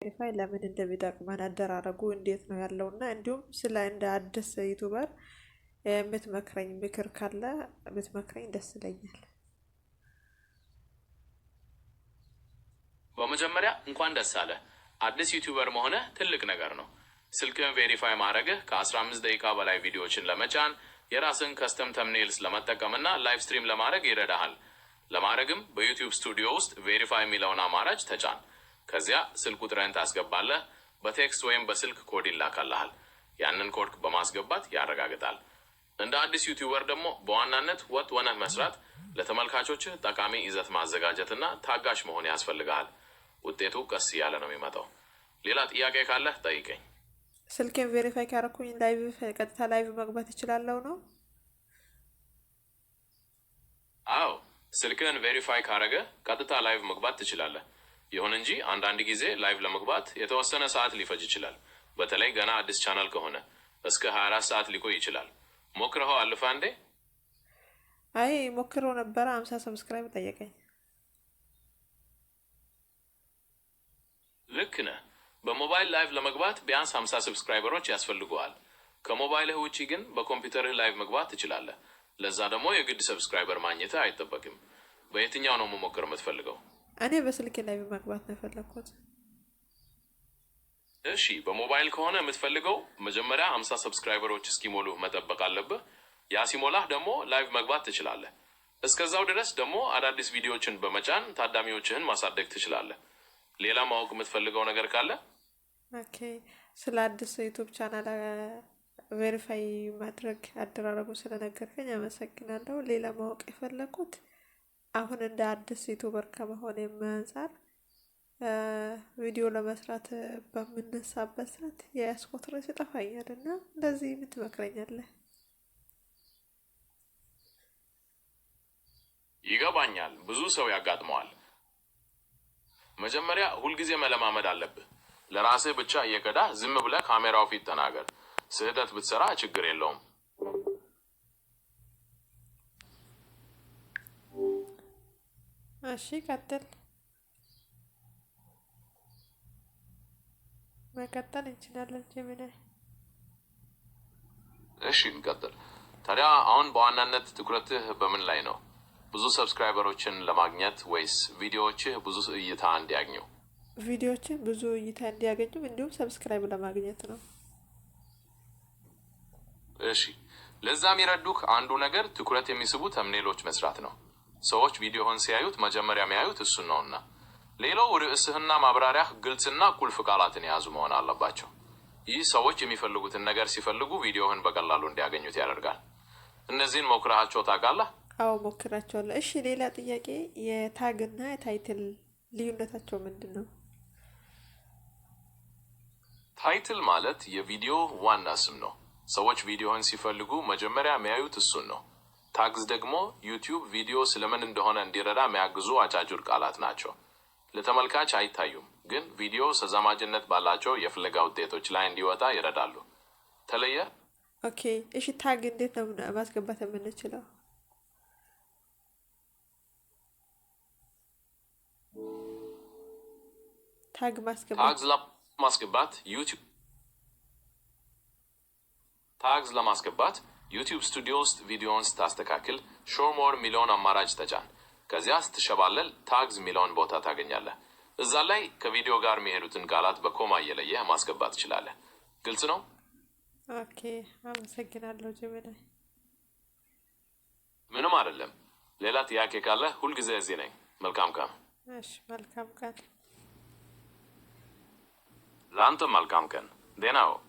ቬሪፋይ ለምን እንደሚጠቅመን አደራረጉ እንዴት ነው ያለውና እንዲሁም ስለ እንደ አዲስ ዩቲዩበር የምትመክረኝ ምክር ካለ ብትመክረኝ ደስ ይለኛል። በመጀመሪያ እንኳን ደስ አለ። አዲስ ዩቲዩበር መሆነ ትልቅ ነገር ነው። ስልክን ቬሪፋይ ማድረግህ ከ15 ደቂቃ በላይ ቪዲዮዎችን ለመጫን የራስን ከስተም ተምኔልስ ለመጠቀምና ላይቭ ስትሪም ለማድረግ ይረዳሃል። ለማድረግም በዩቲዩብ ስቱዲዮ ውስጥ ቬሪፋይ የሚለውን አማራጭ ተጫን። ከዚያ ስልክ ቁጥርህን ታስገባለህ። በቴክስት ወይም በስልክ ኮድ ይላካልሃል። ያንን ኮድ በማስገባት ያረጋግጣል። እንደ አዲስ ዩቲዩበር ደግሞ በዋናነት ወጥ ሆነህ መስራት፣ ለተመልካቾችህ ጠቃሚ ይዘት ማዘጋጀትና ታጋሽ መሆን ያስፈልጋል። ውጤቱ ቀስ እያለ ነው የሚመጣው። ሌላ ጥያቄ ካለህ ጠይቀኝ። ስልኬን ቬሪፋይ ካረኩኝ ላይቭ ቀጥታ ላይቭ መግባት እችላለሁ ነው? አዎ፣ ስልክን ቬሪፋይ ካረገ ቀጥታ ላይቭ መግባት ትችላለህ። ይሁን እንጂ አንዳንድ ጊዜ ላይቭ ለመግባት የተወሰነ ሰዓት ሊፈጅ ይችላል። በተለይ ገና አዲስ ቻናል ከሆነ እስከ 24 ሰዓት ሊቆይ ይችላል። ሞክረኸው አልፋ እንዴ? አይ ሞክረው ነበር። 50 ሰብስክራይብ ጠየቀኝ። ልክ ነህ። በሞባይል ላይቭ ለመግባት ቢያንስ 50 ሰብስክራይበሮች ያስፈልጉሃል። ከሞባይልህ ውጪ ግን በኮምፒውተርህ ላይቭ መግባት ትችላለህ። ለዛ ደግሞ የግድ ሰብስክራይበር ማግኘት አይጠበቅም። በየትኛው ነው መሞከር የምትፈልገው? እኔ በስልኬ ላይቭ መግባት ነው የፈለኩት። እሺ፣ በሞባይል ከሆነ የምትፈልገው መጀመሪያ 50 ሰብስክራይበሮች እስኪሞሉ መጠበቅ አለብህ። ያ ሲሞላህ ደግሞ ላይቭ መግባት ትችላለህ። እስከዛው ድረስ ደግሞ አዳዲስ ቪዲዮዎችን በመጫን ታዳሚዎችህን ማሳደግ ትችላለህ። ሌላ ማወቅ የምትፈልገው ነገር ካለ? ኦኬ፣ ስለ አዲስ ዩቲዩብ ቻናል ቬሪፋይ ማድረግ አደራረጉ ስለነገርከኝ አመሰግናለሁ። ሌላ ማወቅ የፈለኩት አሁን እንደ አዲስ ዩቲዩበር ከመሆን አንፃር ቪዲዮ ለመስራት በምነሳበት ሰዓት የያዝኩት ርዕስ ይጠፋኛል እና እንደዚህ ምን ትመክረኛለህ? ይገባኛል፣ ብዙ ሰው ያጋጥመዋል። መጀመሪያ ሁልጊዜ መለማመድ አለብህ። ለራስህ ብቻ እየቀዳህ ዝም ብለህ ካሜራው ፊት ተናገር። ስህተት ብትሰራ ችግር የለውም። እሺ ቀጥል። መቀጠል እንችላለን ጀሚናይ። እሺ እንቀጥል። ታዲያ አሁን በዋናነት ትኩረትህ በምን ላይ ነው? ብዙ ሰብስክራይበሮችን ለማግኘት ወይስ ቪዲዮዎችህ ብዙ እይታ እንዲያገኙ? ቪዲዮዎችህ ብዙ እይታ እንዲያገኙ እንዲሁም ሰብስክራይብ ለማግኘት ነው። እሺ፣ ለዛ የሚረዱህ አንዱ ነገር ትኩረት የሚስቡ ተምኔሎች መስራት ነው። ሰዎች ቪዲዮህን ሲያዩት መጀመሪያ የሚያዩት እሱን ነውና። ሌላው ርዕስህና ማብራሪያህ ግልጽና ቁልፍ ቃላትን የያዙ መሆን አለባቸው። ይህ ሰዎች የሚፈልጉትን ነገር ሲፈልጉ ቪዲዮህን በቀላሉ እንዲያገኙት ያደርጋል። እነዚህን ሞክረሃቸው ታውቃለህ? አዎ ሞክራቸዋለሁ። እሺ ሌላ ጥያቄ፣ የታግና የታይትል ልዩነታቸው ምንድን ነው? ታይትል ማለት የቪዲዮ ዋና ስም ነው። ሰዎች ቪዲዮህን ሲፈልጉ መጀመሪያ የሚያዩት እሱን ነው። ታግስ ደግሞ ዩቲዩብ ቪዲዮ ስለምን እንደሆነ እንዲረዳ የሚያግዙ አጫጭር ቃላት ናቸው። ለተመልካች አይታዩም፣ ግን ቪዲዮ ተዛማጅነት ባላቸው የፍለጋ ውጤቶች ላይ እንዲወጣ ይረዳሉ። ተለየ? ኦኬ እሺ፣ ታግ እንዴት ነው ማስገባት የምንችለው? ታግ ለማስገባት ዩቲዩብ ስቱዲዮ ውስጥ ቪዲዮውን ስታስተካክል ሾው ሞር ሚሊዮን አማራጭ ተጫን። ከዚያ ስትሸባለል ታግዝ ሚሊዮን ቦታ ታገኛለህ። እዛ ላይ ከቪዲዮ ጋር የሚሄዱትን ቃላት በኮማ እየለየህ ማስገባት ትችላለህ። ግልጽ ነው? ኦኬ አመሰግናለሁ ጀሚናይ። ምንም አይደለም። ሌላ ጥያቄ ካለ ሁልጊዜ እዚህ ነኝ። መልካም ቀን። እሺ መልካም ቀን። ለአንተ መልካም ቀን። ደህና ሁን።